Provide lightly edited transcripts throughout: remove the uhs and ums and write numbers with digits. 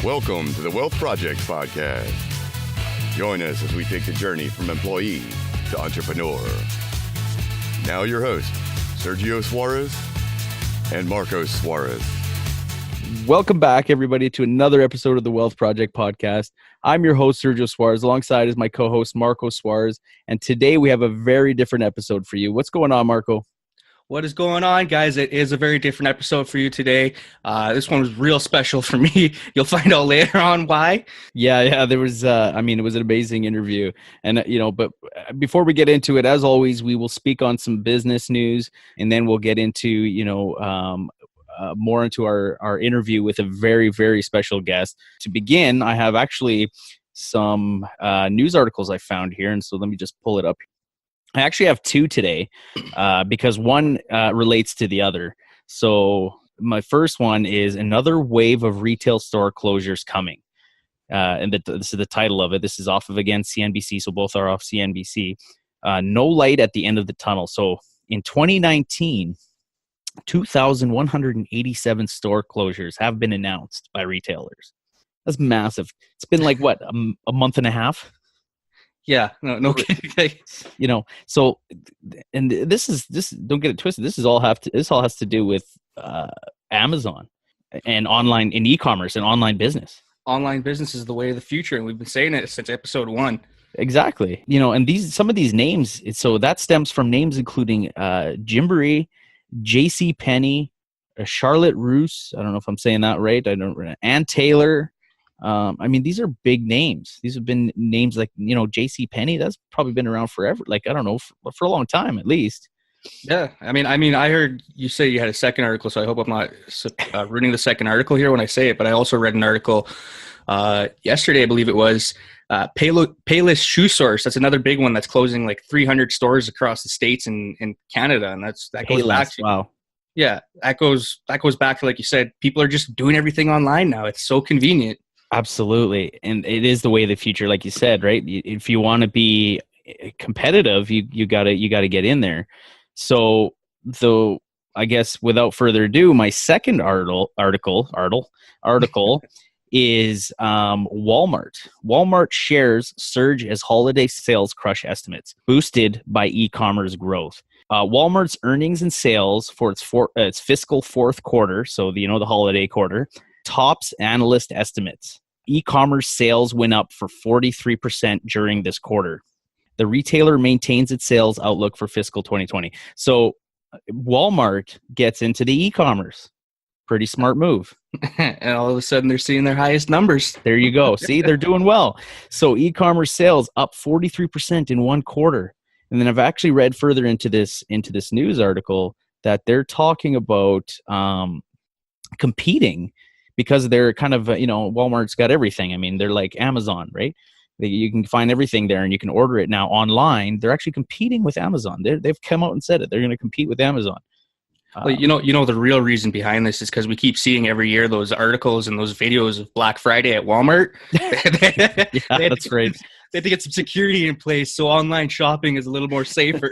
Welcome to the Wealth Project Podcast. Join us as we take the journey from employee to entrepreneur. Now your hosts, Sergio Suarez and Marco Suarez. Welcome back, everybody, to another episode of the Wealth Project Podcast. I'm your host, Sergio Suarez. Alongside is my co-host, Marco Suarez. And today we have a very different episode for you. What's going on, Marco? What is going on, guys? It is a very different episode for you today. This one was real special for me. You'll find out later on why. Yeah. There was, it was an amazing interview. And, but before we get into it, as always, we will speak on some business news, and then we'll get into, more into our interview with a very, very special guest. To begin, I have actually some news articles I found here. And so let me just pull it up. I actually have two today because one relates to the other. So my first one is another wave of retail store closures coming. And this is the title of it. This is off of, again, CNBC. So both are off CNBC. No light at the end of the tunnel. So in 2019, 2,187 store closures have been announced by retailers. That's massive. It's been like, what, a month and a half? Yeah, no kidding. So, and this don't get it twisted. This all has to do with Amazon and online and e-commerce and online business. Online business is the way of the future, and we've been saying it since episode 1. Exactly. And some of these names. So that stems from names including Gymboree, J.C. Penney, Charlotte Russe. I don't know if I'm saying that right. Ann Taylor. These are big names. These have been names like, J.C. Penney. That's probably been around forever. Like, I don't know, for a long time at least. Yeah. I heard you say you had a second article, so I hope I'm not reading the second article here when I say it, but I also read an article yesterday, I believe it was, Payless Shoe Source. That's another big one that's closing like 300 stores across the States and Canada. And that goes back to, wow. Yeah, that goes back to, like you said, people are just doing everything online now. It's so convenient. Absolutely. And it is the way of the future, like you said, right? If you want to be competitive, you gotta get in there. So I guess without further ado, my second article is Walmart. Walmart shares surge as holiday sales crush estimates, boosted by e-commerce growth. Walmart's earnings and sales for its fiscal fourth quarter, so the holiday quarter, tops analyst estimates. E-commerce sales went up for 43% during this quarter. The retailer maintains its sales outlook for fiscal 2020. So Walmart gets into the e-commerce. Pretty smart move. And all of a sudden they're seeing their highest numbers. There you go. See, they're doing well. So e-commerce sales up 43% in one quarter. And then I've actually read further into this news article that they're talking about competing, because they're kind of, Walmart's got everything. They're like Amazon, right? You can find everything there and you can order it now online. They're actually competing with Amazon. They've come out and said it. They're going to compete with Amazon. Well, the real reason behind this is because we keep seeing every year those articles and those videos of Black Friday at Walmart. Yeah, that's great. They have to get some security in place so online shopping is a little more safer.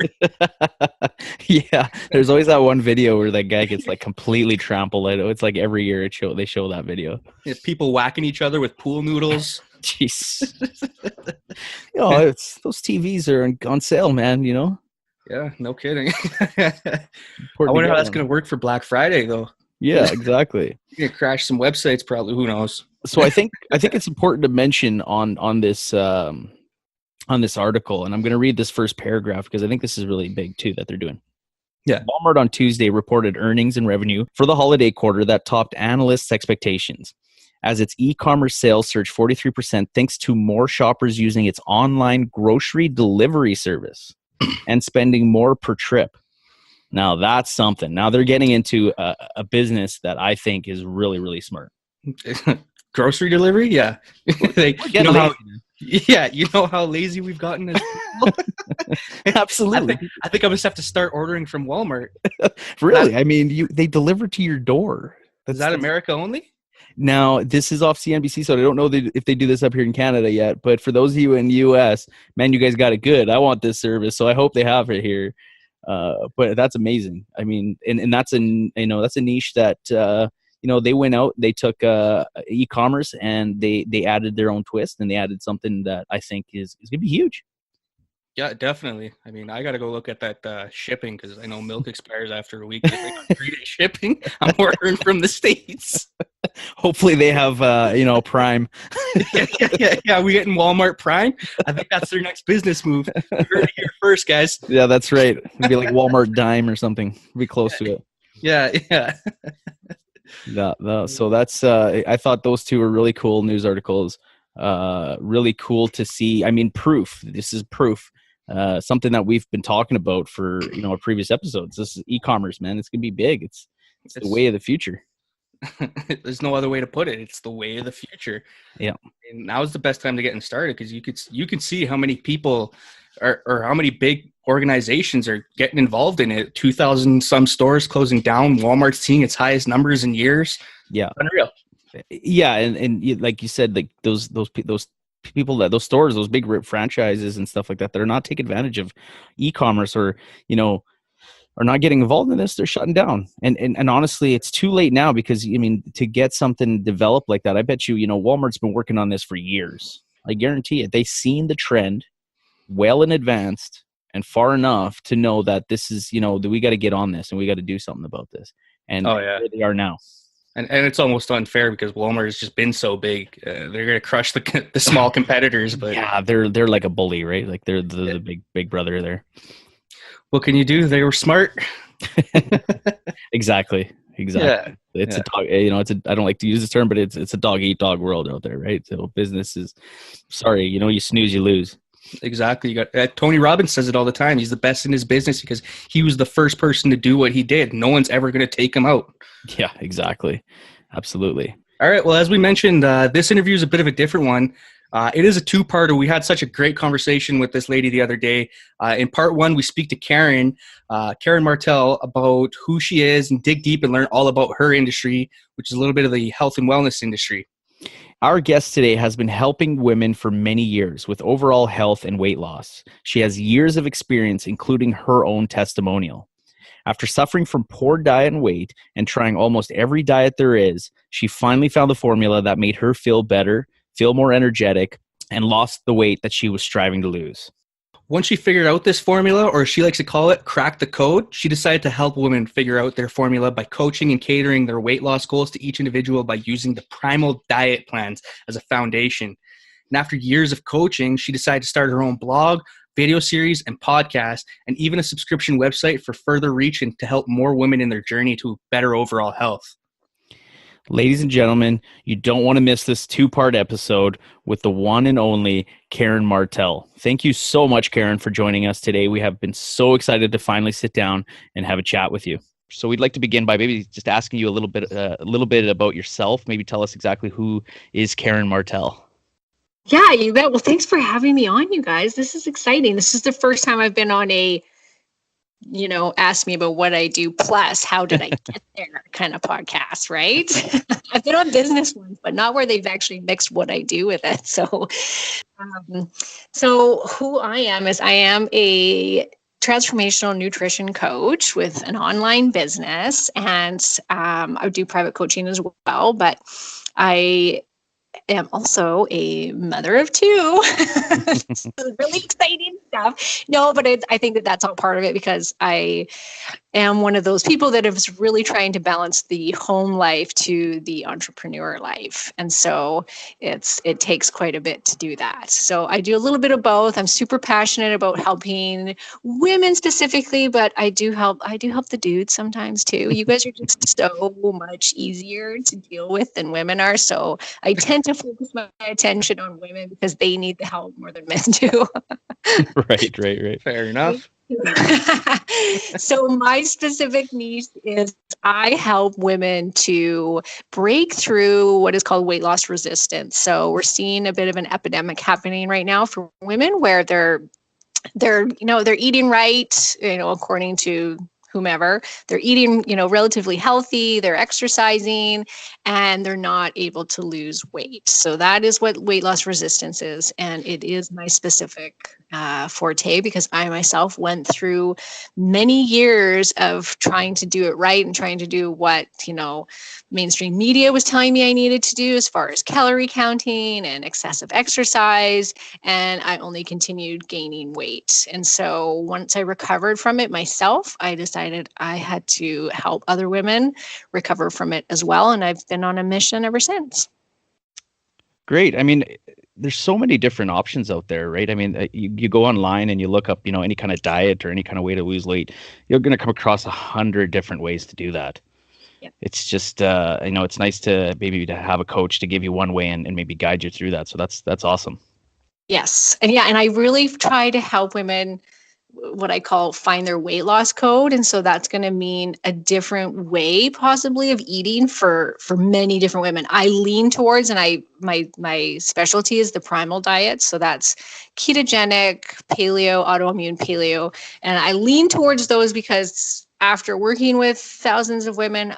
Yeah, there's always that one video where that guy gets like completely trampled. It's like every year they show that video. Yeah, people whacking each other with pool noodles. Jeez. Those TVs are on sale, man, Yeah, no kidding. I wonder how that's going to work for Black Friday, though. Yeah, exactly. You're gonna crash some websites, probably. Who knows? So I think it's important to mention on this article, and I'm going to read this first paragraph because I think this is really big too that they're doing. Yeah. Walmart on Tuesday reported earnings and revenue for the holiday quarter that topped analysts' expectations, as its e-commerce sales surged 43% thanks to more shoppers using its online grocery delivery service and spending more per trip. Now that's something. Now they're getting into a business that I think is really, really smart. Grocery delivery? Yeah. You know how lazy we've gotten as people? Absolutely. I think I'm going to have to start ordering from Walmart. Really? They deliver to your door. Is that America only? Now, this is off CNBC, so I don't know if they do this up here in Canada yet. But for those of you in the U.S., man, you guys got it good. I want this service, so I hope they have it here. But that's amazing. And that's a niche that they went out, they took e-commerce and they added their own twist, and they added something that I think is going to be huge. Yeah, definitely. I mean, I got to go look at that shipping, because I know milk expires after a week. They got 3-day shipping. I'm ordering from the States. Hopefully they have, Prime. Yeah. We getting Walmart Prime. I think that's their next business move. You heard it here first, guys. Yeah, that's right. It'd be like Walmart Dime or something. It'd be close to it. Yeah. So that's, I thought those two were really cool news articles. Really cool to see. I mean, proof. This is proof. Something that we've been talking about for, our previous episodes. This is e-commerce, man. It's going to be big. It's the way of the future. There's no other way to put it. It's the way of the future. Yeah. And now's the best time to get started, because you can see how many people or how many big organizations are getting involved in it. 2,000 some stores closing down. Walmart's seeing its highest numbers in years. Yeah. Unreal. Yeah, and like you said, like those people, that those stores, those big franchises and stuff like that are not taking advantage of e-commerce, or are not getting involved in this, they're shutting down. And honestly, it's too late now, because I mean, to get something developed like that, I bet you, Walmart's been working on this for years. I guarantee it. They've seen the trend well in advance and far enough to know that this is, that we got to get on this and we got to do something about this. And here they are now. And it's almost unfair, because Walmart has just been so big. They're going to crush the small competitors. But yeah, they're like a bully, right? Like they're the big brother there. What can you do? They were smart. Exactly. Yeah. It's a dog. I don't like to use this term, but it's a dog eat dog world out there, right? So business is, sorry, you snooze, you lose. Exactly. You got Tony Robbins says it all the time. He's the best in his business because he was the first person to do what he did. No one's ever going to take him out. Yeah, exactly. Absolutely. All right. Well, as we mentioned, this interview is a bit of a different one. It is a two-parter. We had such a great conversation with this lady the other day. In part one, we speak to Karen Martel, about who she is, and dig deep and learn all about her industry, which is a little bit of the health and wellness industry. Our guest today has been helping women for many years with overall health and weight loss. She has years of experience, including her own testimonial. After suffering from poor diet and weight and trying almost every diet there is, she finally found the formula that made her feel better, feel more energetic, and lost the weight that she was striving to lose. Once she figured out this formula, or she likes to call it crack the code, she decided to help women figure out their formula by coaching and catering their weight loss goals to each individual by using the Primal diet plans as a foundation. And after years of coaching, she decided to start her own blog, video series, and podcast, and even a subscription website for further reach and to help more women in their journey to better overall health. Ladies and gentlemen, you don't want to miss this two-part episode with the one and only Karen Martel. Thank you so much, Karen, for joining us today. We have been so excited to finally sit down and have a chat with you. So we'd like to begin by maybe just asking you a little bit about yourself. Maybe tell us exactly who is Karen Martel. Yeah, you bet. Well, thanks for having me on, you guys. This is exciting. This is the first time I've been on a ask me about what I do, plus how did I get there kind of podcast, right? I've been on business ones, but not where they've actually mixed what I do with it. So who I am is I am a transformational nutrition coach with an online business, and I do private coaching as well, but I am also a mother of two. Really exciting stuff. No, but I think that that's all part of it, because I am one of those people that is really trying to balance the home life to the entrepreneur life. And so it takes quite a bit to do that. So I do a little bit of both. I'm super passionate about helping women specifically, but I do help the dudes sometimes too. You guys are just so much easier to deal with than women are. So I tend to focus my attention on women because they need the help more than men do. Right. Fair enough. So my specific niche is I help women to break through what is called weight loss resistance. So we're seeing a bit of an epidemic happening right now for women where they're eating right, according to whomever, they're eating, relatively healthy, they're exercising, and they're not able to lose weight. So that is what weight loss resistance is. And it is my specific forte, because I myself went through many years of trying to do it right and trying to do what, mainstream media was telling me I needed to do as far as calorie counting and excessive exercise. And I only continued gaining weight. And so once I recovered from it myself, I decided I had to help other women recover from it as well. And I've been on a mission ever since. Great. I mean, there's so many different options out there, right? I mean, you go online and you look up, any kind of diet or any kind of way to lose weight, you're going to come across 100 different ways to do that. Yeah. It's just, it's nice to maybe to have a coach to give you one way and maybe guide you through that. So that's awesome. Yes. And I really try to help women, what I call find their weight loss code. And so that's going to mean a different way possibly of eating for many different women. I lean towards, and my specialty is the Primal diet. So that's ketogenic, paleo, autoimmune paleo. And I lean towards those because after working with thousands of women,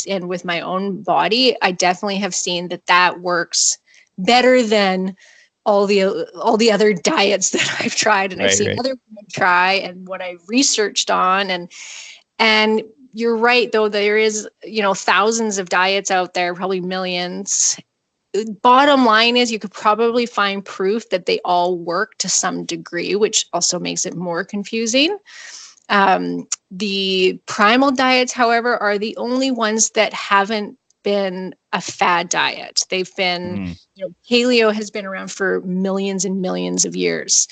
and with my own body, I definitely have seen that works better than all the other diets that I've tried, and I've seen other women try, and what I've researched on, and you're right, though, there is, thousands of diets out there, probably millions. Bottom line is you could probably find proof that they all work to some degree, which also makes it more confusing. The Primal diets, however, are the only ones that haven't been a fad diet. They've been, paleo has been around for millions and millions of years.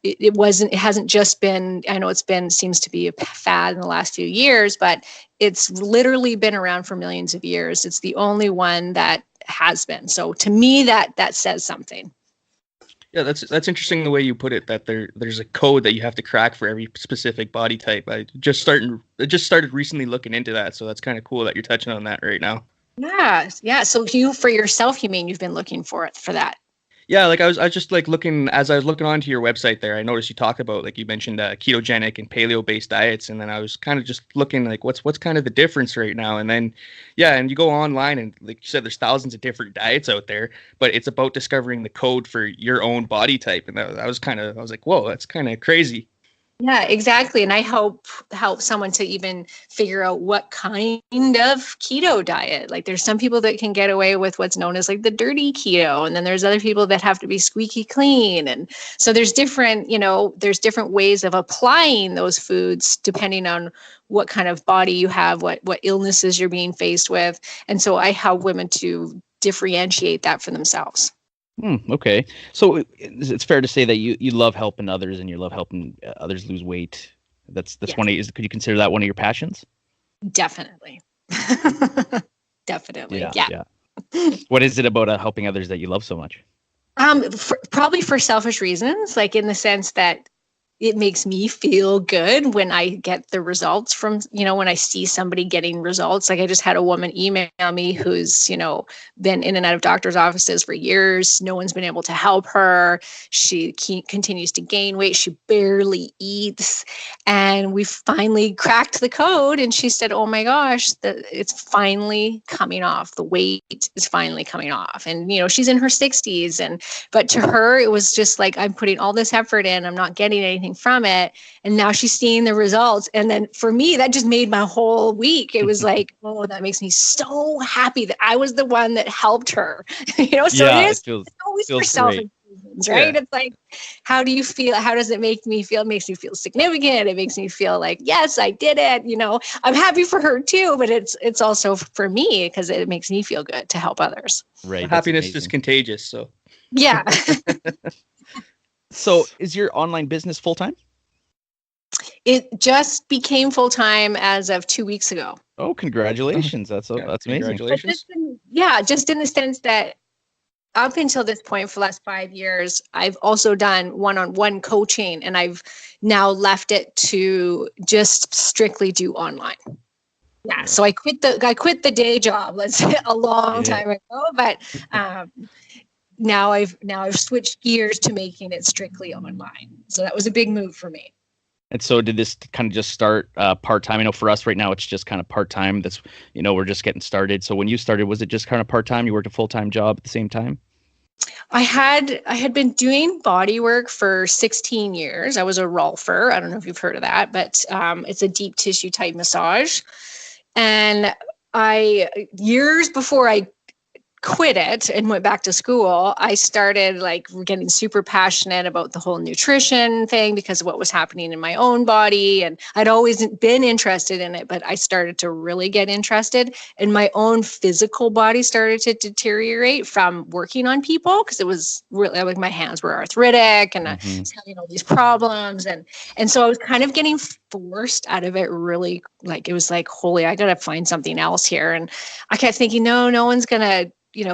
It hasn't just been, I know seems to be a fad in the last few years, but it's literally been around for millions of years. It's the only one that has been. So to me, that says something. Yeah, that's interesting the way you put it, that there's a code that you have to crack for every specific body type. I just started recently looking into that, so that's kind of cool that you're touching on that right now. Yeah. So for yourself, you mean you've been looking for that? Yeah, like I was just like looking, as I was looking onto your website there, I noticed you talk about, like you mentioned, ketogenic and paleo based diets, and then I was kind of just looking like what's kind of the difference right now, and then and you go online and like you said, there's thousands of different diets out there, but it's about discovering the code for your own body type, and I was like, whoa, that's kind of crazy. Yeah, exactly. And I help someone to even figure out what kind of keto diet. Like there's some people that can get away with what's known as like the dirty keto. And then there's other people that have to be squeaky clean. And so there's different ways of applying those foods depending on what kind of body you have, what illnesses you're being faced with. And so I help women to differentiate that for themselves. Okay. So it's fair to say that you love helping others and you love helping others lose weight. That's yes. Could you consider that one of your passions? Definitely. Definitely. Yeah. What is it about helping others that you love so much? Probably for selfish reasons, like in the sense that it makes me feel good when I get the results from, when I see somebody getting results. Like I just had a woman email me who's, been in and out of doctor's offices for years. No one's been able to help her. She continues to gain weight. She barely eats. And we finally cracked the code. And she said, oh my gosh, it's finally coming off. The weight is finally coming off. And, she's in her 60s. But to her, it was just like, I'm putting all this effort in. I'm not getting anything from it, and now she's seeing the results. And then for me, that just made my whole week. It was like, oh, that makes me so happy that I was the one that helped her. So it's always for selfish reasons, right? Yeah. It's like, how do you feel? How does it make me feel? It makes me feel significant. It makes me feel like, yes, I did it. I'm happy for her too, but it's also for me because it makes me feel good to help others. Right. Happiness is contagious. So yeah. So is your online business full-time? It just became full-time as of 2 weeks ago. Oh, congratulations. That's amazing. Congratulations. Just in the sense that up until this point for the last 5 years, I've also done one-on-one coaching, and I've now left it to just strictly do online. Yeah. So I quit the day job, let's say, a long time ago, but now I've switched gears to making it strictly online. So that was a big move for me. And so did this kind of just start part-time? I know for us right now, it's just kind of part-time. That's, we're just getting started. So when you started, was it just kind of part-time? You worked a full-time job at the same time? I had been doing body work for 16 years. I was a rolfer. I don't know if you've heard of that, but it's a deep tissue type massage. And years before I quit it and went back to school, I started like getting super passionate about the whole nutrition thing because of what was happening in my own body. And I'd always been interested in it, but I started to really get interested, and my own physical body started to deteriorate from working on people, because it was really like my hands were arthritic and I was having all these problems. And so I was kind of getting forced out of it, really. Like, it was like, holy, I got to find something else here. And I kept thinking, no one's going to,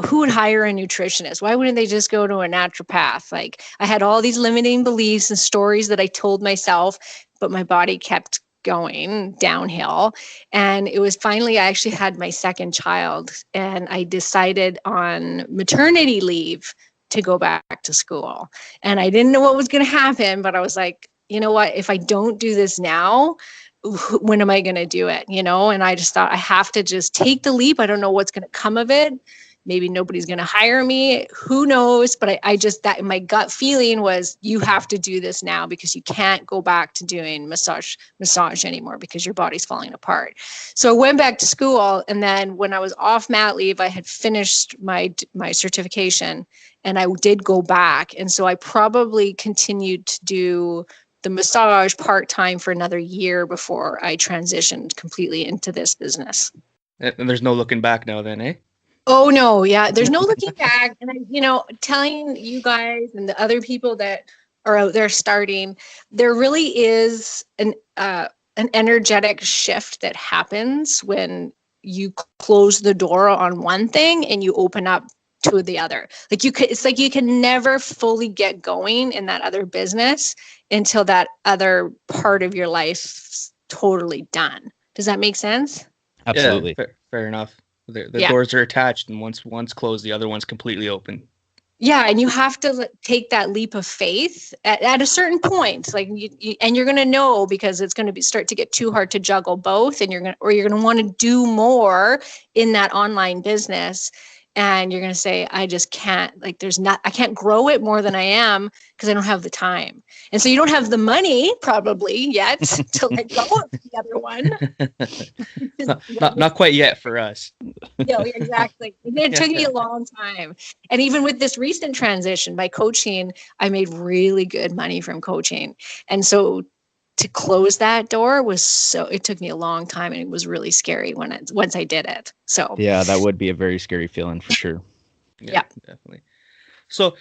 who would hire a nutritionist? Why wouldn't they just go to a naturopath? Like, I had all these limiting beliefs and stories that I told myself, but my body kept going downhill. And it was finally, I actually had my second child, and I decided on maternity leave to go back to school. And I didn't know what was going to happen, but I was like, you know what, if I don't do this now, when am I going to do it? And I just thought, I have to just take the leap. I don't know what's going to come of it. Maybe nobody's going to hire me. Who knows? But I just, that my gut feeling was, you have to do this now, because you can't go back to doing massage anymore, because your body's falling apart. So I went back to school. And then when I was off mat leave, I had finished my certification, and I did go back. And so I probably continued to do the massage part-time for another year before I transitioned completely into this business. And there's no looking back now then, eh? Oh, no. Yeah. There's no looking back. And, telling you guys and the other people that are out there starting, there really is an energetic shift that happens when you close the door on one thing and you open up to the other. Like, it's like you can never fully get going in that other business until that other part of your life's totally done. Does that make sense? Absolutely. Yeah, fair enough. The doors are attached, and once closed, the other one's completely open. Yeah, and you have to take that leap of faith at a certain point. Like, and you're going to know, because it's going to start to get too hard to juggle both, and you're going to want to do more in that online business. And you're going to say, I just can't, like, I can't grow it more than I am, because I don't have the time. And so you don't have the money probably yet to let go of the other one. not quite yet for us. No, exactly. It took me a long time. And even with this recent transition by coaching, I made really good money from coaching. And so to close that door it took me a long time, and it was really scary once I did it. So yeah, that would be a very scary feeling for sure. Yeah, definitely. So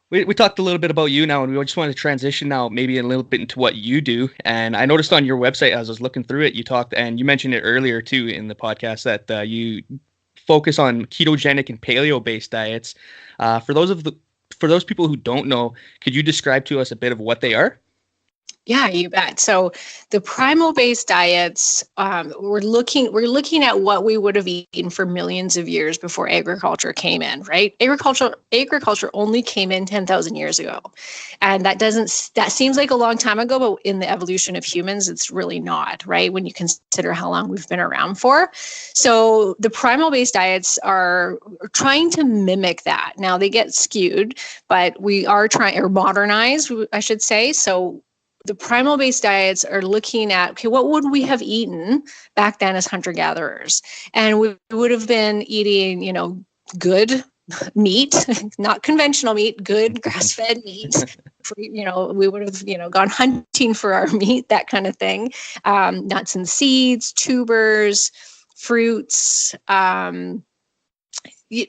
we talked a little bit about you now, and we just want to transition now maybe a little bit into what you do. And I noticed on your website, as I was looking through it, you talked, and you mentioned it earlier too in the podcast, that you focus on ketogenic and paleo based diets. For those people who don't know, could you describe to us a bit of what they are? Yeah, you bet. So the primal based diets, we're looking at what we would have eaten for millions of years before agriculture came in, right? Agriculture only came in 10,000 years ago. And that seems like a long time ago, but in the evolution of humans, it's really not, right? When you consider how long we've been around for. So the primal based diets are trying to mimic that. Now they get skewed, but we are trying, or modernized, I should say. So the primal-based diets are looking at, okay, what would we have eaten back then as hunter-gatherers? And we would have been eating, good meat, not conventional meat, good grass-fed meat. We would have, gone hunting for our meat, that kind of thing. Nuts and seeds, tubers, fruits,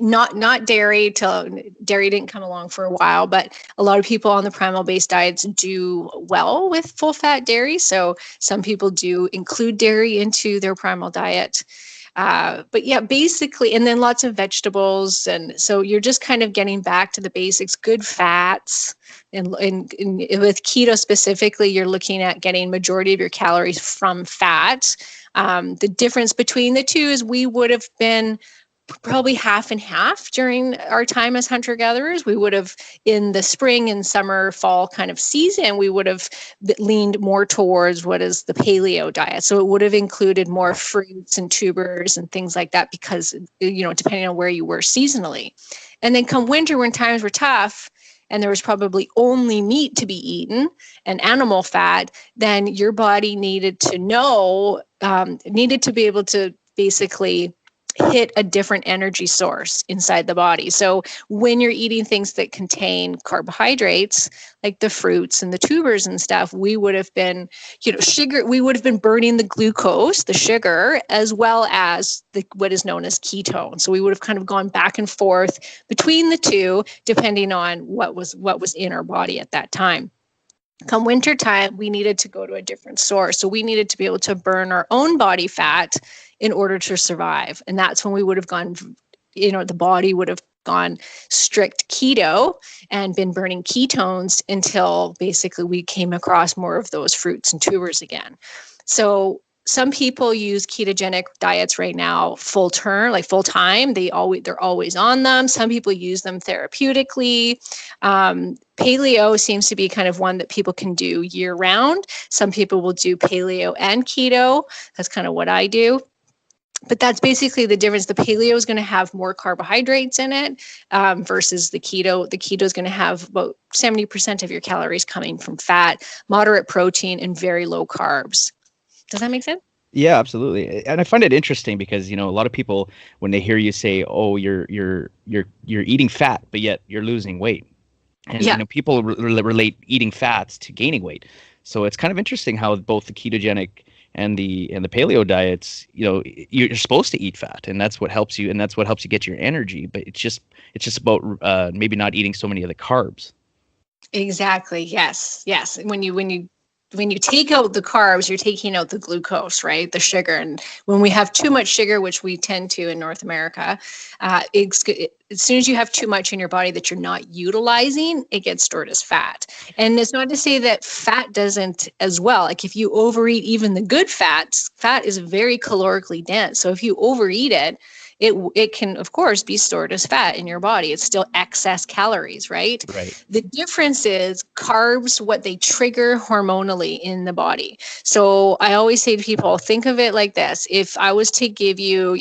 not dairy. Till dairy didn't come along for a while, but a lot of people on the primal based diets do well with full fat dairy. So some people do include dairy into their primal diet. But yeah, basically, and then lots of vegetables. And so you're just kind of getting back to the basics, good fats. And with keto specifically, you're looking at getting majority of your calories from fat. The difference between the two is we would have been probably half and half during our time as hunter-gatherers. We would have, in the spring and summer, fall kind of season, we would have leaned more towards what is the paleo diet. So it would have included more fruits and tubers and things like that because, depending on where you were seasonally. And then come winter, when times were tough and there was probably only meat to be eaten and animal fat, then your body needed to be able to basically hit a different energy source inside the body. So when you're eating things that contain carbohydrates, like the fruits and the tubers and stuff, we would have been, sugar, we would have been burning the glucose, the sugar, as well as what is known as ketone. So we would have kind of gone back and forth between the two, depending on what was in our body at that time. Come winter time, we needed to go to a different source. So we needed to be able to burn our own body fat in order to survive. And that's when we would have gone, the body would have gone strict keto and been burning ketones until basically we came across more of those fruits and tubers again. So some people use ketogenic diets right now full time. They're always on them. Some people use them therapeutically. Paleo seems to be kind of one that people can do year round. Some people will do paleo and keto. That's kind of what I do. But that's basically the difference. The paleo is going to have more carbohydrates in it versus the keto. The keto is going to have about 70% of your calories coming from fat, moderate protein, and very low carbs. Does that make sense? Yeah, absolutely. And I find it interesting because, a lot of people, when they hear you say, "Oh, you're eating fat, but yet you're losing weight," and people relate eating fats to gaining weight. So it's kind of interesting how both the ketogenic and the paleo diets, you're supposed to eat fat, and that's what helps you, get your energy. But it's just about maybe not eating so many of the carbs. Exactly. Yes. When you take out the carbs, you're taking out the glucose, right? The sugar. And when we have too much sugar, which we tend to in North America, as soon as you have too much in your body that you're not utilizing, it gets stored as fat. And it's not to say that fat doesn't as well. Like if you overeat even the good fats, fat is very calorically dense. So if you overeat it, it can, of course, be stored as fat in your body. It's still excess calories, right? Right. The difference is carbs, what they trigger hormonally in the body. So I always say to people, think of it like this. If I was to give you,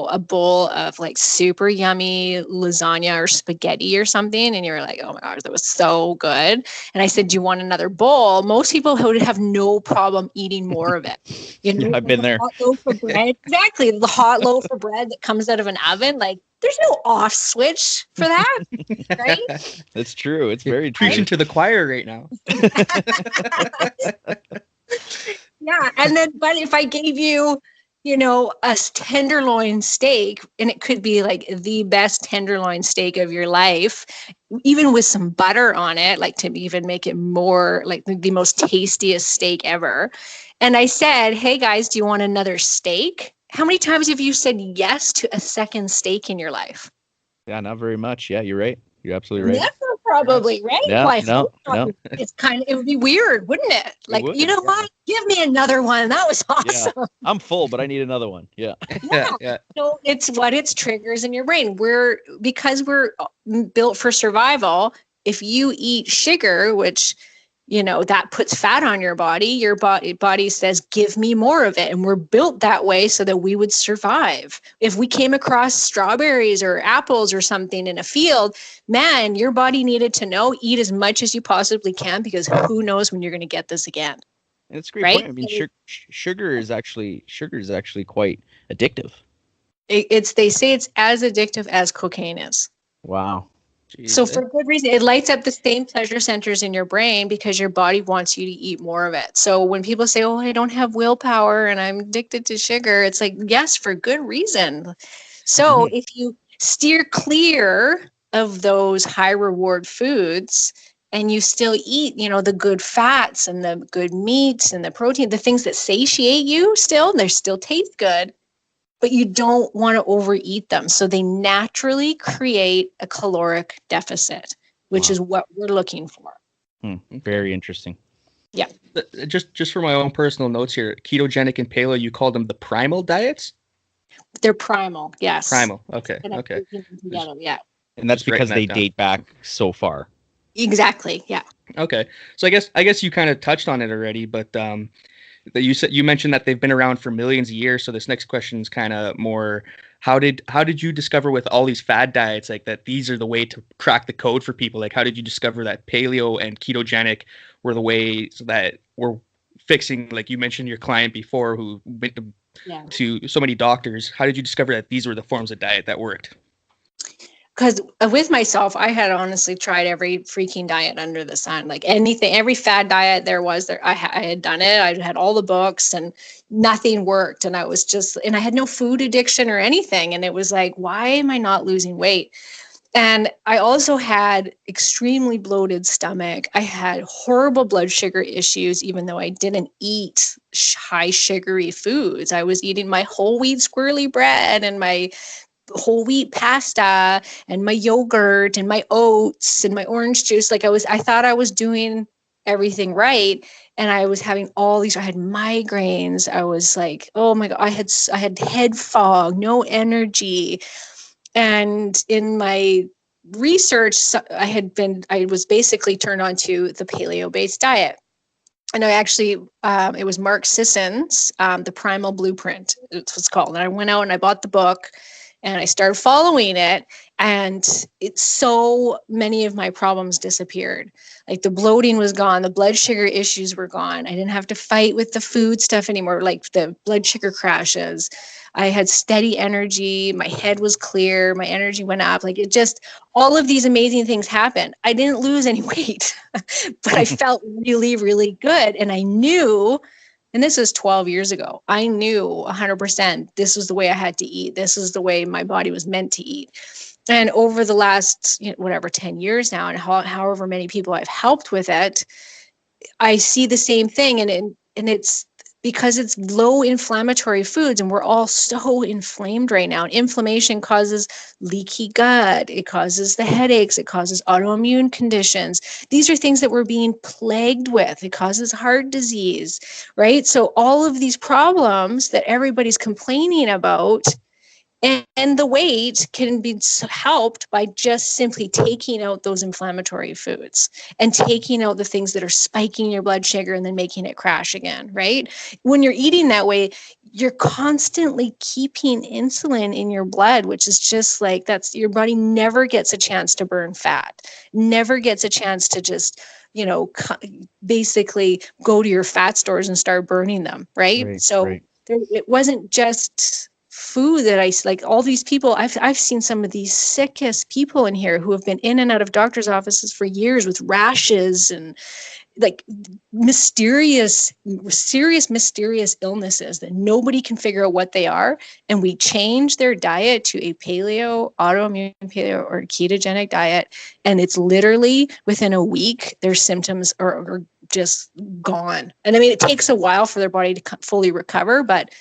a bowl of like super yummy lasagna or spaghetti or something, and you're like, oh my gosh, that was so good. And I said, do you want another bowl? Most people would have no problem eating more of it. I've been there. Hot loaf of bread. Exactly. The hot loaf of bread that comes out of an oven, like there's no off switch for that, right? That's true. It's very true. Preaching to the choir right now. Yeah, and then but if I gave you, a tenderloin steak, and it could be like the best tenderloin steak of your life, even with some butter on it, like to even make it more like the most tastiest steak ever. And I said, hey guys, do you want another steak? How many times have you said yes to a second steak in your life? Yeah, not very much. Yeah, you're right. You're absolutely right. Never, probably, right? Yeah, Why, no. It would be weird, wouldn't it? Like, would, what? Give me another one. That was awesome. Yeah. I'm full, but I need another one. Yeah. Yeah. So it's what it triggers in your brain. Because we're built for survival. If you eat sugar, which that puts fat on your body says, give me more of it. And we're built that way so that we would survive. If we came across strawberries or apples or something in a field, man, your body needed to know, eat as much as you possibly can, because who knows when you're going to get this again. It's a great right? point. I mean, sugar is actually quite addictive. They say it's as addictive as cocaine is. Wow. Jeez. So for good reason, it lights up the same pleasure centers in your brain because your body wants you to eat more of it. So when people say, oh, I don't have willpower and I'm addicted to sugar, it's like, yes, for good reason. So if you steer clear of those high reward foods and you still eat, the good fats and the good meats and the protein, the things that satiate you still, they still taste good, but you don't want to overeat them. So they naturally create a caloric deficit, which is what we're looking for. Very interesting. Yeah. Just for my own personal notes here, ketogenic and paleo, you call them the primal diets? They're Primal, yes. Primal. Okay. And I'm Okay. putting them together, yeah. And that's Just writing because they that down. date back so far. Exactly, yeah. Okay. So I guess you kind of touched on it already, but that you mentioned that they've been around for millions of years. So this next question is kind of more, how did you discover with all these fad diets like that these are the way to crack the code for people? Like how did you discover that paleo and ketogenic were the ways that were fixing, like you mentioned your client before who went to so many doctors? How did you discover that these were the forms of diet that worked? Because with myself, I had honestly tried every freaking diet under the sun, like anything, every fad diet there was there. I had done it. I had all the books and nothing worked. And I was and I had no food addiction or anything. And it was like, why am I not losing weight? And I also had extremely bloated stomach. I had horrible blood sugar issues, even though I didn't eat high sugary foods. I was eating my whole wheat squirrely bread and my whole wheat pasta and my yogurt and my oats and my orange juice. Like I thought I was doing everything right. And I was having I had migraines. I was like, oh my God, I had head fog, no energy. And in my research, I was basically turned on to the paleo-based diet. And I actually, it was Mark Sisson's, the Primal Blueprint, it's what's called. And I went out and I bought the book and I started following it, and so many of my problems disappeared. Like the bloating was gone, the blood sugar issues were gone. I didn't have to fight with the food stuff anymore, like the blood sugar crashes. I had steady energy. My head was clear. My energy went up. Like it just, all of these amazing things happened. I didn't lose any weight, but I felt really, really good. And I knew, and this was 12 years ago, I knew 100% this was the way I had to eat. This is the way my body was meant to eat. And over the last, 10 years now, and however many people I've helped with it, I see the same thing. And it's because it's low inflammatory foods, and we're all so inflamed right now. And inflammation causes leaky gut. It causes the headaches. It causes autoimmune conditions. These are things that we're being plagued with. It causes heart disease, right? So all of these problems that everybody's complaining about, and the weight can be helped by just simply taking out those inflammatory foods and taking out the things that are spiking your blood sugar and then making it crash again, right? When you're eating that way, you're constantly keeping insulin in your blood, which is just like, your body never gets a chance to burn fat, never gets a chance to just, basically go to your fat stores and start burning them, right? It wasn't just food that like all these people. I've seen some of these sickest people in here who have been in and out of doctors' offices for years with rashes and like mysterious illnesses that nobody can figure out what they are. And we change their diet to a autoimmune paleo or ketogenic diet. And it's literally within a week, their symptoms are just gone. And I mean, it takes a while for their body to fully recover, but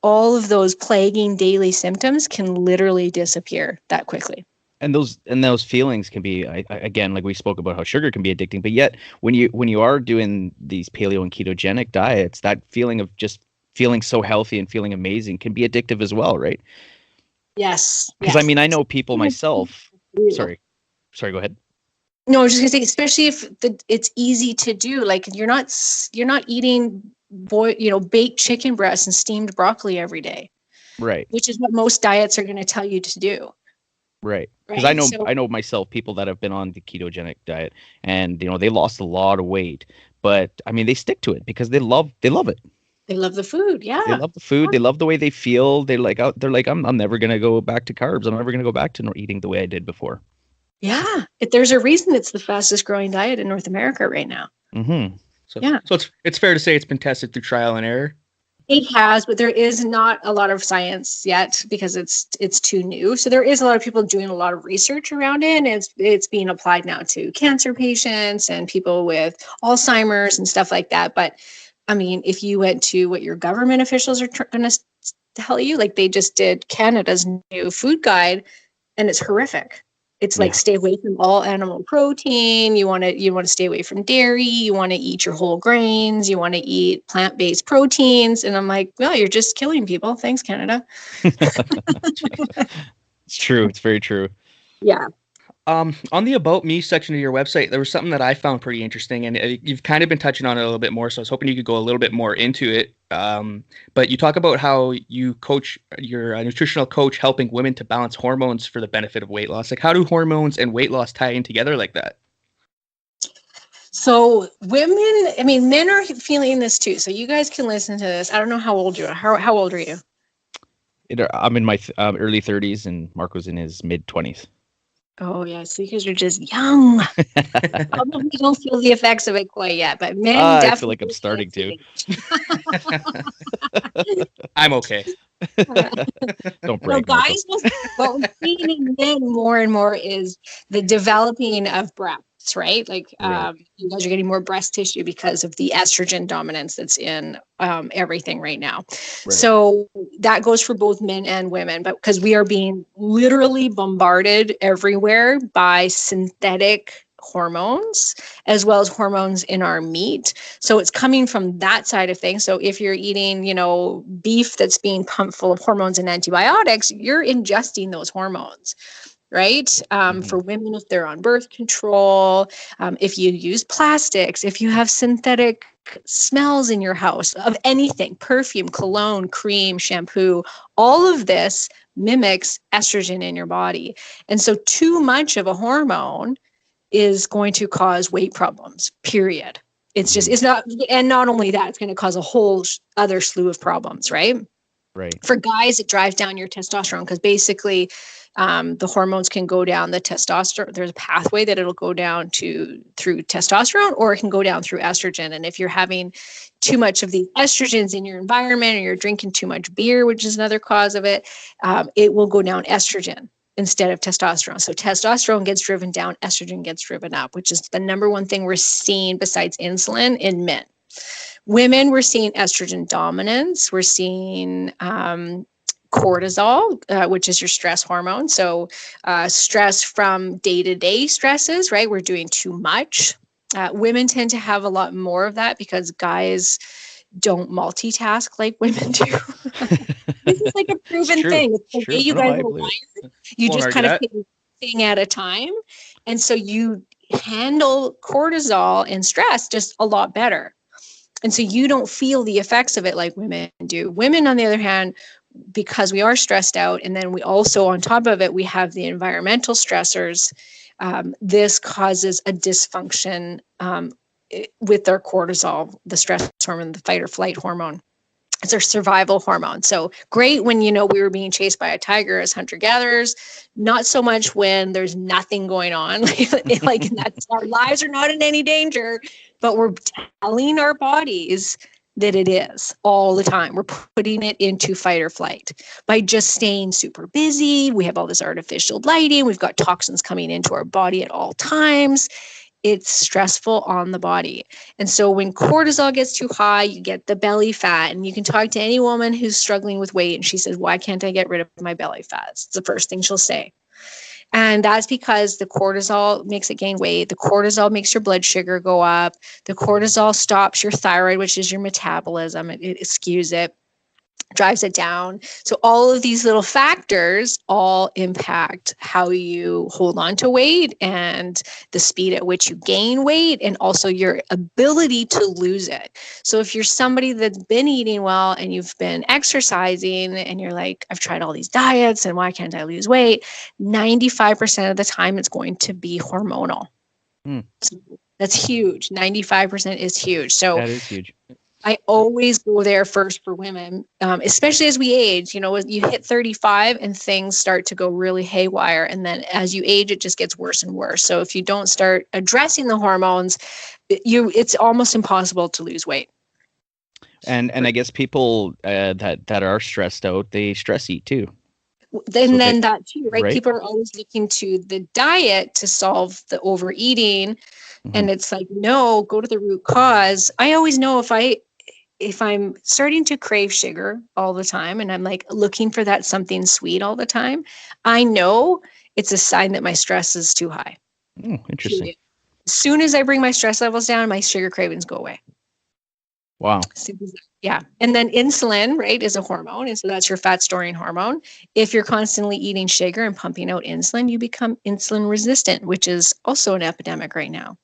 all of those plaguing daily symptoms can literally disappear that quickly. And those feelings can be, again, like we spoke about how sugar can be addicting, but yet when you are doing these paleo and ketogenic diets, that feeling of just feeling so healthy and feeling amazing can be addictive as well, right? Yes. Because I mean, I know people myself. Sorry, go ahead. No, I was just gonna say, especially if it's easy to do. Like you're not eating baked chicken breasts and steamed broccoli every day, right? Which is what most diets are going to tell you to do, right? Because I know myself people that have been on the ketogenic diet, and they lost a lot of weight, but I mean they stick to it because they love it. They love the food, yeah. They love the food. They love the way they feel. They're like I'm never gonna go back to carbs. I'm never gonna go back to eating the way I did before. Yeah, there's a reason it's the fastest growing diet in North America right now. Mm-hmm. So it's fair to say it's been tested through trial and error. It has, but there is not a lot of science yet because it's too new. So there is a lot of people doing a lot of research around it, and it's being applied now to cancer patients and people with Alzheimer's and stuff like that. But I mean, if you went to what your government officials are going to tell you, like they just did Canada's new food guide, and it's horrific. It's like stay away from all animal protein. You want to stay away from dairy. You want to eat your whole grains. You want to eat plant-based proteins. And I'm like, well, you're just killing people. Thanks, Canada. It's true. It's very true. Yeah. On the About Me section of your website, there was something that I found pretty interesting, and you've kind of been touching on it a little bit more, so I was hoping you could go a little bit more into it. But you talk about how you coach, you're a nutritional coach helping women to balance hormones for the benefit of weight loss. Like, how do hormones and weight loss tie in together like that? So men are feeling this too. So you guys can listen to this. I don't know how old you are. How old are you? I'm in my early 30s, and Marco's in his mid 20s. Oh yeah, so you guys are just young. Probably don't feel the effects of it quite yet, but men definitely. I feel like I'm starting to. I'm okay. Don't brag, so guys, what we're seeing in men more and more is the developing of breasts, right? Like you guys are getting more breast tissue because of the estrogen dominance that's in everything right now. Right. So that goes for both men and women, but because we are being literally bombarded everywhere by synthetic hormones as well as hormones in our meat. So it's coming from that side of things. So if you're eating, beef that's being pumped full of hormones and antibiotics, you're ingesting those hormones. Right? For women, if they're on birth control, if you use plastics, if you have synthetic smells in your house of anything, perfume, cologne, cream, shampoo, all of this mimics estrogen in your body. And so too much of a hormone is going to cause weight problems, period. It's not, and not only that, it's going to cause a whole other slew of problems, right? Right. For guys, it drives down your testosterone because basically the hormones can go down the testosterone. There's a pathway that it'll go down through testosterone, or it can go down through estrogen. And if you're having too much of the estrogens in your environment, or you're drinking too much beer, which is another cause of it, it will go down estrogen instead of testosterone. So testosterone gets driven down, estrogen gets driven up, which is the number one thing we're seeing besides insulin in men. Women, we're seeing estrogen dominance. We're seeing cortisol, which is your stress hormone. So stress from day-to-day stresses, right? We're doing too much. Women tend to have a lot more of that because guys don't multitask like women do. This is like a proven thing. It's the way you guys are wired. You just kind of take one thing at a time. And so you handle cortisol and stress just a lot better. And so you don't feel the effects of it like women do. Women, on the other hand, because we are stressed out, and then we also, on top of it, we have the environmental stressors, this causes a dysfunction with their cortisol, the stress hormone, the fight or flight hormone. It's our survival hormone. So great when, we were being chased by a tiger as hunter-gatherers, not so much when there's nothing going on. Like that's, our lives are not in any danger, but we're telling our bodies that it is all the time. We're putting it into fight or flight by just staying super busy. We have all this artificial lighting. We've got toxins coming into our body at all times. It's stressful on the body. And so when cortisol gets too high, you get the belly fat. And you can talk to any woman who's struggling with weight and she says, why can't I get rid of my belly fat? It's the first thing she'll say. And that's because the cortisol makes it gain weight. The cortisol makes your blood sugar go up. The cortisol stops your thyroid, which is your metabolism. It skews it, drives it down. So all of these little factors all impact how you hold on to weight and the speed at which you gain weight and also your ability to lose it. So if you're somebody that's been eating well and you've been exercising and you're like, I've tried all these diets and why can't I lose weight? 95% of the time it's going to be hormonal. So that's huge. 95% is huge. So that is huge. I always go there first for women, especially as we age. You hit 35 and things start to go really haywire. And then as you age, it just gets worse and worse. So if you don't start addressing the hormones, it's almost impossible to lose weight. And I guess people that are stressed out, they stress eat too. Then that too, right? People are always looking to the diet to solve the overeating. And it's like, no, go to the root cause. I always know if I'm starting to crave sugar all the time and I'm like looking for that something sweet all the time, I know it's a sign that my stress is too high. Oh, interesting. As soon as I bring my stress levels down, my sugar cravings go away. Wow. Yeah. And then insulin, right, is a hormone. And so that's your fat storing hormone. If you're constantly eating sugar and pumping out insulin, you become insulin resistant, which is also an epidemic right now.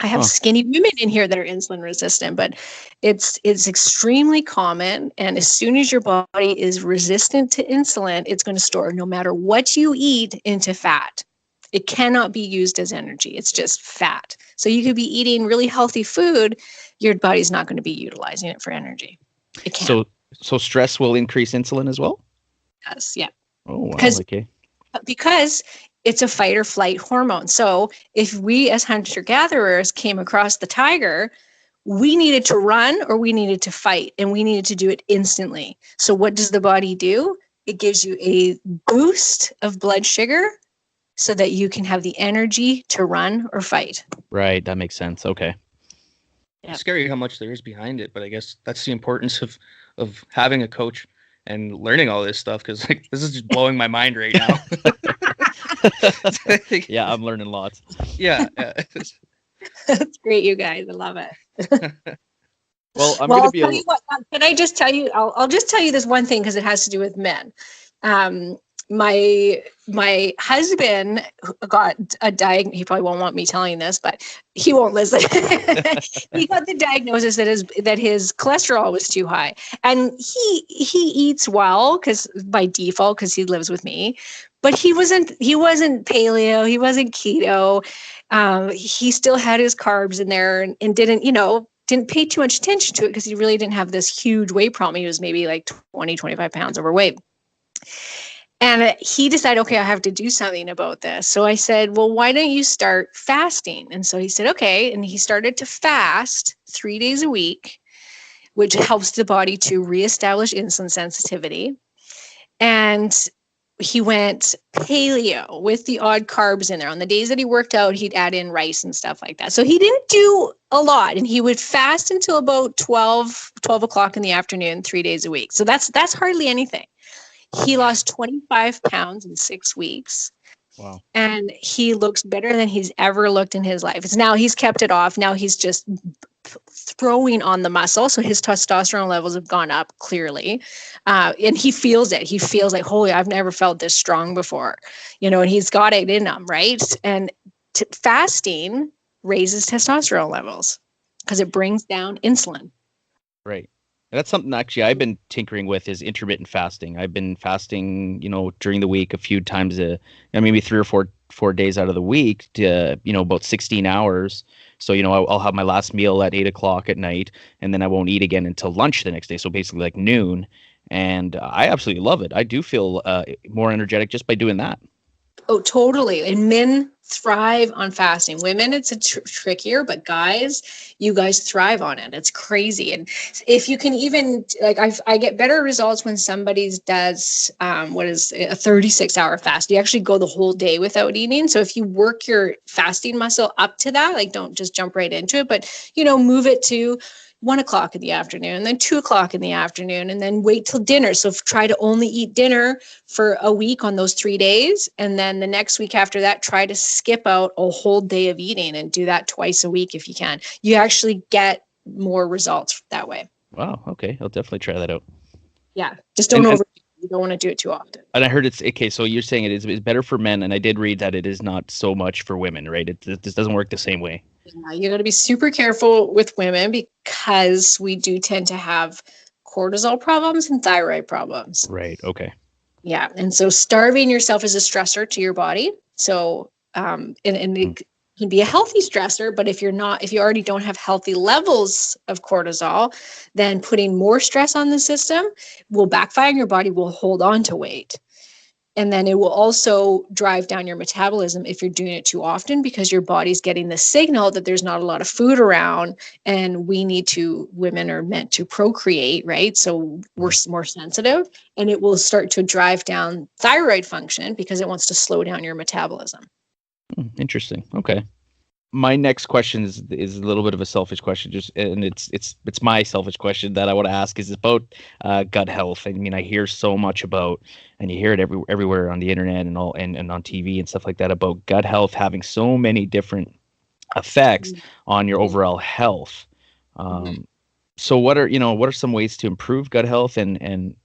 I have skinny women in here that are insulin resistant, but it's extremely common. And as soon as your body is resistant to insulin, it's going to store no matter what you eat into fat. It cannot be used as energy. It's just fat. So you could be eating really healthy food. Your body's not going to be utilizing it for energy. It can't. So stress will increase insulin as well? Yes, yeah. Oh, wow. Okay. Because it's a fight or flight hormone. So if we as hunter-gatherers came across the tiger, we needed to run or we needed to fight, and we needed to do it instantly. So what does the body do? It gives you a boost of blood sugar so that you can have the energy to run or fight. Right. That makes sense. Okay. Yeah. It's scary how much there is behind it, but I guess that's the importance of having a coach and learning all this stuff, because like this is just blowing my mind right now. Yeah, I'm learning lots. Yeah. That's great, you guys. I love it. Well, I'm going to be. Tell you what, can I just tell you? I'll just tell you this one thing because it has to do with men. My husband got a diagnosis. He probably won't want me telling this, but he won't listen. He got the diagnosis that his cholesterol was too high, and he eats well by default because he lives with me, but he wasn't paleo, he wasn't keto. He still had his carbs in there and didn't pay too much attention to it because he really didn't have this huge weight problem. He was maybe like 25 pounds overweight. And he decided, okay, I have to do something about this. So I said, well, why don't you start fasting? And so he said, okay. And he started to fast 3 days a week, which helps the body to reestablish insulin sensitivity. And he went paleo with the odd carbs in there. On the days that he worked out, he'd add in rice and stuff like that. So he didn't do a lot, and he would fast until about 12 o'clock in the afternoon, 3 days a week. So that's hardly anything. He lost 25 pounds in 6 weeks. Wow. And he looks better than he's ever looked in his life. Now he's kept it off. Now he's just throwing on the muscle. So his testosterone levels have gone up clearly. And he feels it. He feels like, holy, I've never felt this strong before. And he's got it in him, right? And fasting raises testosterone levels because it brings down insulin. Right. That's something actually I've been tinkering with is intermittent fasting. I've been fasting, during the week a few times, maybe 3 or 4 days out of the week to, about 16 hours. So, I'll have my last meal at 8 o'clock at night, and then I won't eat again until lunch the next day. So basically like noon. And I absolutely love it. I do feel more energetic just by doing that. Oh, totally. And men thrive on fasting. Women, it's trickier, but guys, you guys thrive on it. It's crazy. And if you can even, I get better results when somebody does what is a 36-hour fast. You actually go the whole day without eating. So if you work your fasting muscle up to that, don't just jump right into it, but, move it to 1 o'clock in the afternoon, then 2 o'clock in the afternoon, and then wait till dinner. So try to only eat dinner for a week on those 3 days. And then the next week after that, try to skip out a whole day of eating and do that twice a week if you can. You actually get more results that way. Wow. Okay. I'll definitely try that out. Yeah. Just don't overdo it. You don't want to do it too often. And I heard it's okay. So you're saying it's better for men. And I did read that it is not so much for women, right? It just doesn't work the same way. Yeah, you got to be super careful with women because we do tend to have cortisol problems and thyroid problems. Right. Okay. Yeah. And so starving yourself is a stressor to your body. So, and it can be a healthy stressor, but if you already don't have healthy levels of cortisol, then putting more stress on the system will backfire and your body will hold on to weight. And then it will also drive down your metabolism if you're doing it too often because your body's getting the signal that there's not a lot of food around and women are meant to procreate, right? So we're more sensitive and it will start to drive down thyroid function because it wants to slow down your metabolism. Interesting. Okay. my next question is a little bit of a selfish question, and it's my selfish question that I want to ask is about gut health. I mean, I hear so much about, and you hear it everywhere on the internet and all, and on TV and stuff like that, about gut health having so many different effects on your overall health. So what are some ways to improve gut health and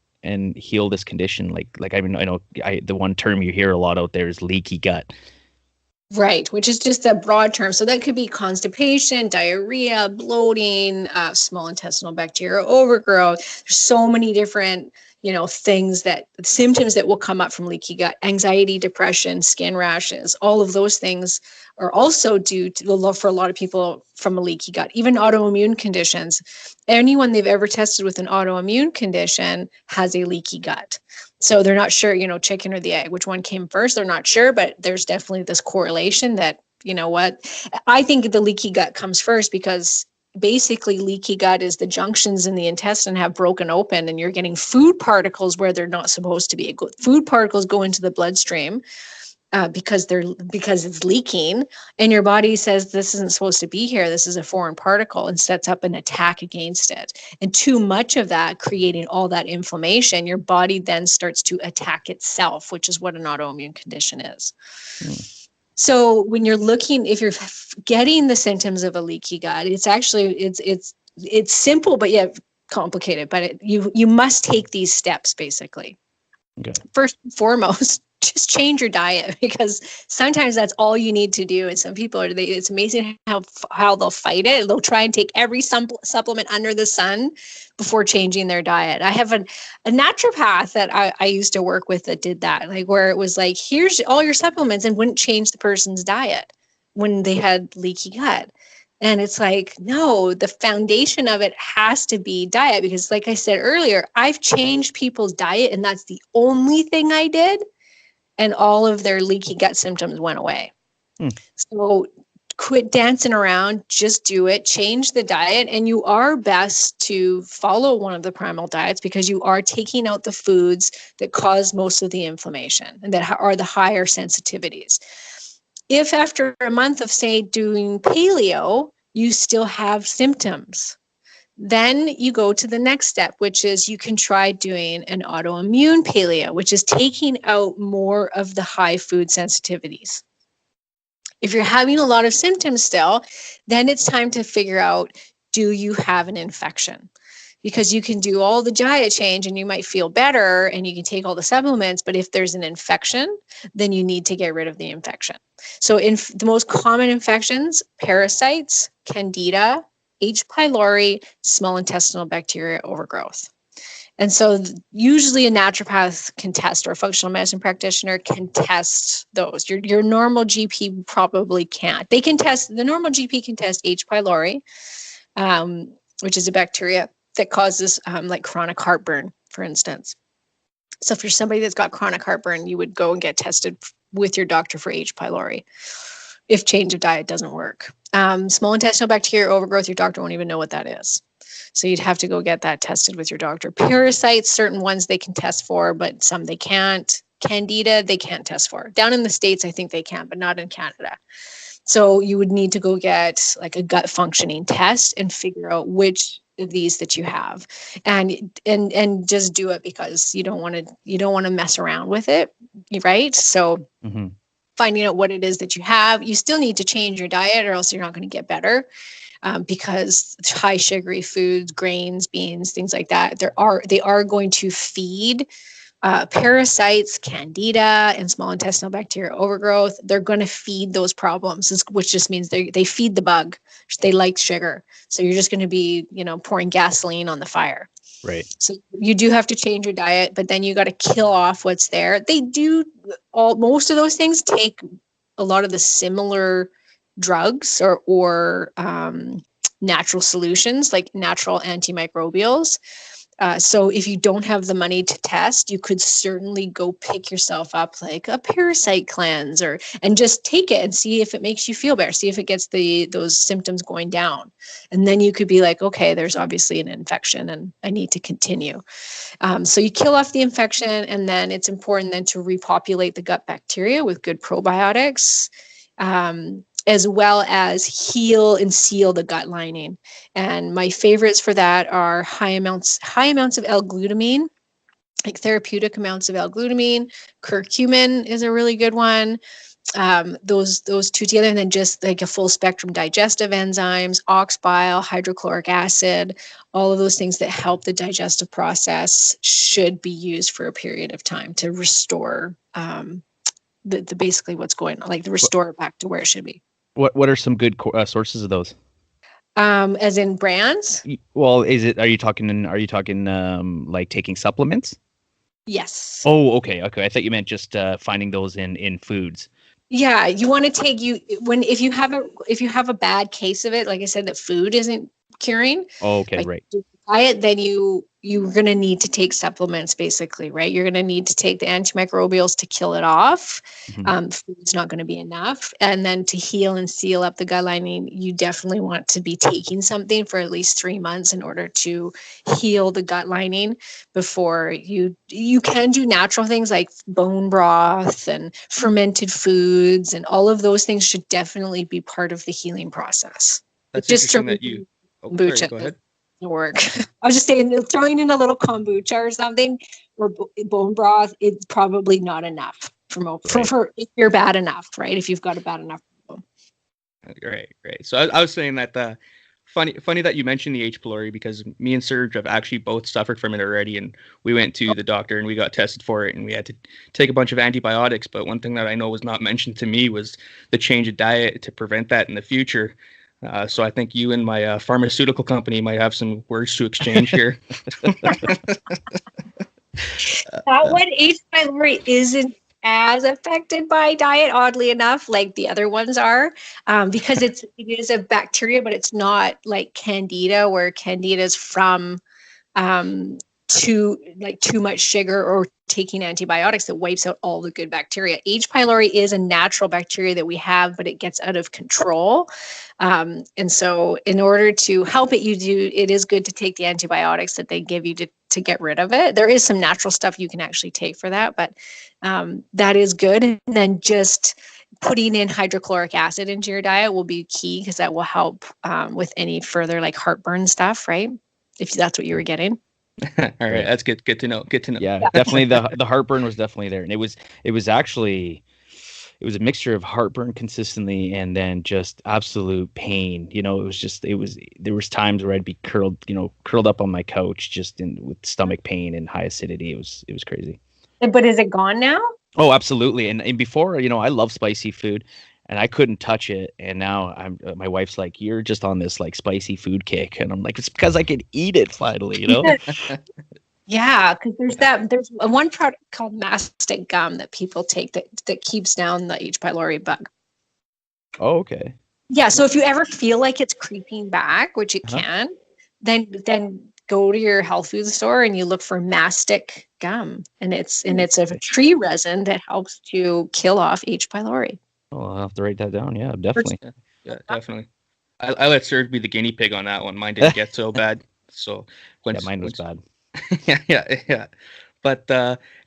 heal this condition? Like I mean, I know the one term you hear a lot out there is leaky gut. Right, which is just a broad term. So that could be constipation, diarrhea, bloating, small intestinal bacterial overgrowth. There's so many different, symptoms that will come up from leaky gut: anxiety, depression, skin rashes. All of those things are also due to, for a lot of people, from a leaky gut. Even autoimmune conditions. Anyone they've ever tested with an autoimmune condition has a leaky gut. So they're not sure, chicken or the egg, which one came first. They're not sure, but there's definitely this correlation that, I think the leaky gut comes first, because basically leaky gut is the junctions in the intestine have broken open and you're getting food particles where they're not supposed to be. Food particles go into the bloodstream because it's leaking, and your body says this isn't supposed to be here. This is a foreign particle, and sets up an attack against it. And too much of that, creating all that inflammation, your body then starts to attack itself, which is what an autoimmune condition is. So when you're looking, if you're getting the symptoms of a leaky gut, it's actually, it's simple, but yet complicated, but you must take these steps basically. Okay. First and foremost, just change your diet, because sometimes that's all you need to do. And some people it's amazing how they'll fight it. They'll try and take every supplement under the sun before changing their diet. I have a naturopath that I used to work with that did that, like where it was like, here's all your supplements, and wouldn't change the person's diet when they had leaky gut. And it's like, no, the foundation of it has to be diet, because like I said earlier, I've changed people's diet and that's the only thing I did. And all of their leaky gut symptoms went away. So quit dancing around, just do it, change the diet. And you are best to follow one of the primal diets, because you are taking out the foods that cause most of the inflammation and that are the higher sensitivities. If after a month of, say, doing paleo, you still have symptoms, then you go to the next step, which is you can try doing an autoimmune paleo, which is taking out more of the high food sensitivities. If you're having a lot of symptoms still, then it's time to figure out, do you have an infection? Because you can do all the diet change and you might feel better and you can take all the supplements, but if there's an infection, then you need to get rid of the infection. So in the most common infections, parasites, candida, H. pylori, small intestinal bacteria overgrowth. And so usually a naturopath can test, or a functional medicine practitioner can test those. Your normal GP probably can't. The normal GP can test H. pylori, which is a bacteria that causes like chronic heartburn, for instance. So if you're somebody that's got chronic heartburn, you would go and get tested with your doctor for H. pylori if change of diet doesn't work. Small intestinal bacteria overgrowth, your doctor won't even know what that is. So you'd have to go get that tested with your doctor. Parasites, certain ones they can test for, but some they can't. Candida, they can't test for. Down in the States, I think they can, but not in Canada. So you would need to go get like a gut functioning test and figure out which of these that you have, and just do it, because you don't want to mess around with it, right? So finding out what it is that you have. You still need to change your diet, or else you're not going to get better, because high sugary foods, grains, beans, things like that, they are going to feed parasites, candida, and small intestinal bacterial overgrowth. They're going to feed those problems, which just means they feed the bug. They like sugar. So you're just going to be, pouring gasoline on the fire. Right. So you do have to change your diet, but then you got to kill off what's there. Most of those things take a lot of the similar drugs or natural solutions, like natural antimicrobials. So if you don't have the money to test, you could certainly go pick yourself up like a parasite cleanse and just take it and see if it makes you feel better. See if it gets those symptoms going down. And then you could be like, okay, there's obviously an infection and I need to continue. So you kill off the infection, and then it's important then to repopulate the gut bacteria with good probiotics. as well as heal and seal the gut lining. And my favorites for that are high amounts of L-glutamine, like therapeutic amounts of L-glutamine. Curcumin is a really good one. Those two together, and then just like a full spectrum digestive enzymes, ox bile, hydrochloric acid, all of those things that help the digestive process should be used for a period of time to restore the basically what's going on, like to restore it back to where it should be. What are some good sources of those? As in brands? Well, are you talking like taking supplements? Yes. Oh, okay. I thought you meant just finding those in foods. Yeah, you want to take if you have a bad case of it, like I said, that food isn't curing. Oh, okay, right. Diet, then you're going to need to take supplements, basically, right? You're going to need to take the antimicrobials to kill it off. Mm-hmm. Food's not going to be enough. And then to heal and seal up the gut lining, you definitely want to be taking something for at least 3 months in order to heal the gut lining before you can do natural things like bone broth and fermented foods, and all of those things should definitely be part of the healing process. That's just interesting that you... Oh, sorry, go ahead. Work. I was just saying, throwing in a little kombucha or something, or bone broth, it's probably not enough for if you're bad enough, right? If you've got a bad enough problem. Right. So I was saying that funny that you mentioned the H. pylori, because me and Serge have actually both suffered from it already, and we went to the doctor and we got tested for it, and we had to take a bunch of antibiotics. But one thing that I know was not mentioned to me was the change of diet to prevent that in the future. So I think you and my pharmaceutical company might have some words to exchange here. That one, H. pylori, isn't as affected by diet, oddly enough, like the other ones are, because it is a bacteria, but it's not like Candida, where Candida is from too much sugar or taking antibiotics that wipes out all the good bacteria. H. pylori is a natural bacteria that we have, but it gets out of control. And so in order to help it, it is good to take the antibiotics that they give you to get rid of it. There is some natural stuff you can actually take for that, but that is good. And then just putting in hydrochloric acid into your diet will be key, because that will help with any further like heartburn stuff, right? If that's what you were getting. All right, that's good. Good to know. Yeah, definitely the heartburn was definitely there, and it was a mixture of heartburn consistently and then just absolute pain. There was times where I'd be curled up on my couch with stomach pain and high acidity. It was crazy. But is it gone now? Oh, absolutely. And before, I love spicy food, and I couldn't touch it. And now my wife's like, "You're just on this like spicy food kick," and I'm like, "It's because I can eat it finally," Yeah, because there's one product called mastic gum that people take that keeps down the H. pylori bug. Oh, okay. Yeah, so if you ever feel like it's creeping back, which it can, then go to your health food store and you look for mastic gum, and it's a tree resin that helps to kill off H. pylori. Oh, I'll have to write that down. Yeah, definitely. Yeah, definitely. I let Serge be the guinea pig on that one. Mine didn't get so bad. So mine was bad. Yeah. But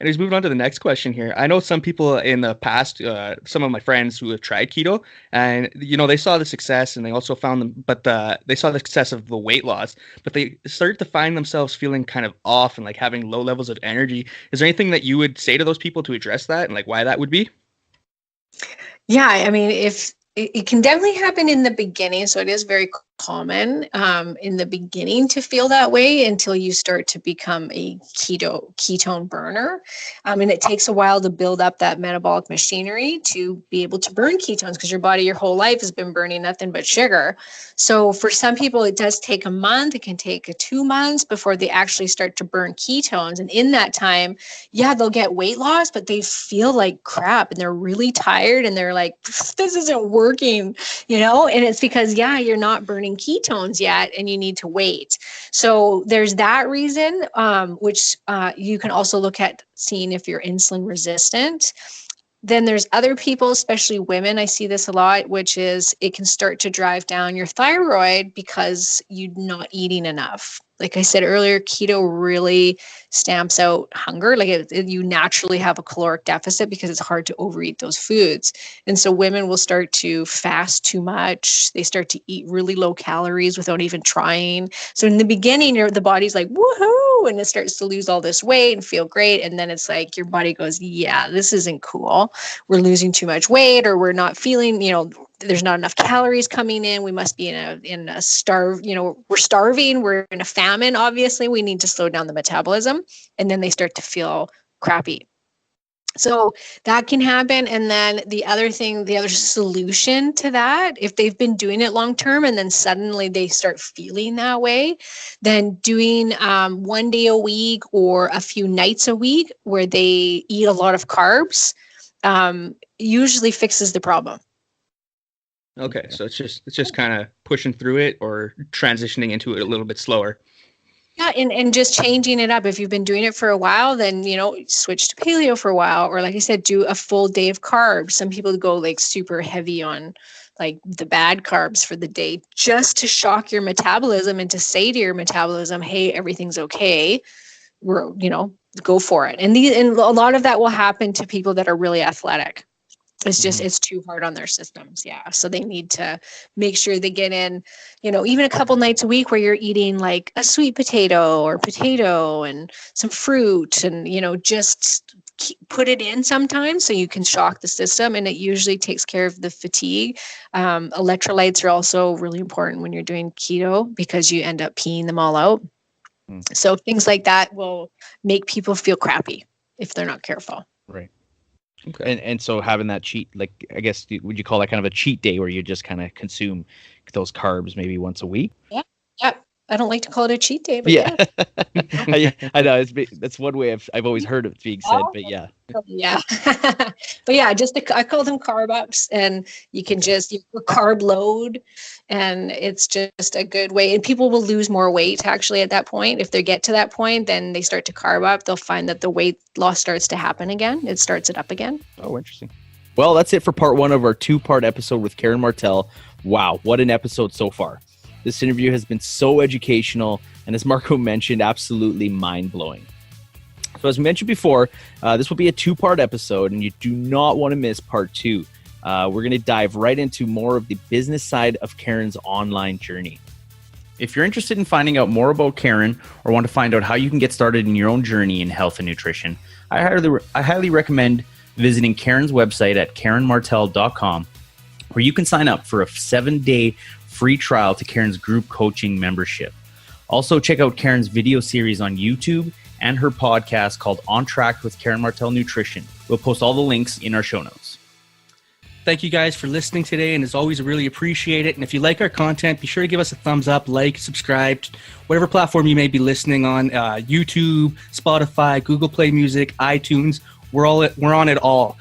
anyways, moving on to the next question here. I know some people in the past, some of my friends who have tried keto, and they saw the success, and they also found them, but they saw the success of the weight loss, but they started to find themselves feeling kind of off and like having low levels of energy. Is there anything that you would say to those people to address that, and like why that would be? Yeah, I mean, if it can definitely happen in the beginning, so it is very common in the beginning to feel that way until you start to become a ketone burner, and it takes a while to build up that metabolic machinery to be able to burn ketones, because your body your whole life has been burning nothing but sugar. So for some people, it does take a month. It can take 2 months before they actually start to burn ketones, and in that time, yeah, they'll get weight loss, but they feel like crap, and they're really tired, and they're like, this isn't working, and it's because you're not burning ketones yet, and you need to wait. So there's that reason, which you can also look at seeing if you're insulin resistant. Then there's other people, especially women, I see this a lot, which is it can start to drive down your thyroid because you're not eating enough. Like I said earlier, keto really stamps out hunger. Like you naturally have a caloric deficit because it's hard to overeat those foods. And so women will start to fast too much. They start to eat really low calories without even trying. So in the beginning, the body's like, woohoo, and it starts to lose all this weight and feel great. And then it's like your body goes, yeah, this isn't cool. We're losing too much weight, or we're not feeling, there's not enough calories coming in. We must be in a starve, we're starving. We're in a famine. Obviously, we need to slow down the metabolism, and then they start to feel crappy. So that can happen. And then the other solution to that, if they've been doing it long term and then suddenly they start feeling that way, then doing 1 day a week or a few nights a week where they eat a lot of carbs usually fixes the problem. Okay, so it's just kind of pushing through it or transitioning into it a little bit slower. Yeah, and just changing it up. If you've been doing it for a while, then, switch to paleo for a while. Or like I said, do a full day of carbs. Some people go like super heavy on like the bad carbs for the day just to shock your metabolism and to say to your metabolism, hey, everything's okay. We're, go for it. And a lot of that will happen to people that are really athletic. It's just, it's too hard on their systems. Yeah. So they need to make sure they get in, even a couple nights a week where you're eating like a sweet potato and some fruit and, just put it in sometimes so you can shock the system. And it usually takes care of the fatigue. Electrolytes are also really important when you're doing keto because you end up peeing them all out. So things like that will make people feel crappy if they're not careful. Right. Okay. And so having that cheat, like, I guess, would you call that kind of a cheat day where you just kind of consume those carbs maybe once a week? Yeah. I don't like to call it a cheat day, but yeah. I know that's one way I've always heard it being said, but yeah. Yeah. But yeah, I call them carb ups, and you can just carb load, and it's just a good way. And people will lose more weight actually at that point. If they get to that point, then they start to carb up. They'll find that the weight loss starts to happen again. It starts it up again. Oh, interesting. Well, that's it for part 1 of our 2-part episode with Karen Martel. Wow, what an episode so far. This interview has been so educational, and as Marco mentioned, absolutely mind-blowing. So as we mentioned before, this will be a 2-part episode, and you do not want to miss part 2. We're going to dive right into more of the business side of Karen's online journey. If you're interested in finding out more about Karen or want to find out how you can get started in your own journey in health and nutrition, I highly recommend visiting Karen's website at karenmartel.com, where you can sign up for a 7-day free trial to Karen's group coaching membership. Also, check out Karen's video series on YouTube and her podcast called Ontrack with Karen Martel Nutrition. We'll post all the links in our show notes. Thank you guys for listening today, and as always, I really appreciate it. And if you like our content, be sure to give us a thumbs up, like, subscribe, whatever platform you may be listening on, YouTube, Spotify, Google Play Music, iTunes. We're on it all.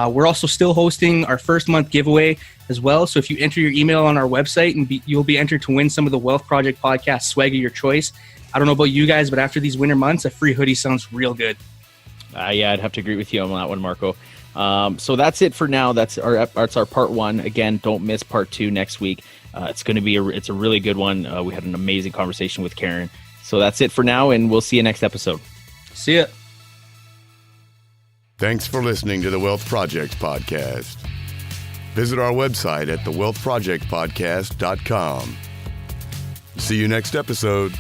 We're also still hosting our first month giveaway as well. So if you enter your email on our website, you'll be entered to win some of the Wealth Project podcast swag of your choice. I don't know about you guys, but after these winter months, a free hoodie sounds real good. Yeah, I'd have to agree with you on that one, Marco. So that's it for now. That's our part 1. Again, don't miss part 2 next week. It's going to be it's a really good one. We had an amazing conversation with Karen. So that's it for now, and we'll see you next episode. See ya. Thanks for listening to the Wealth Project Podcast. Visit our website at thewealthprojectpodcast.com. See you next episode.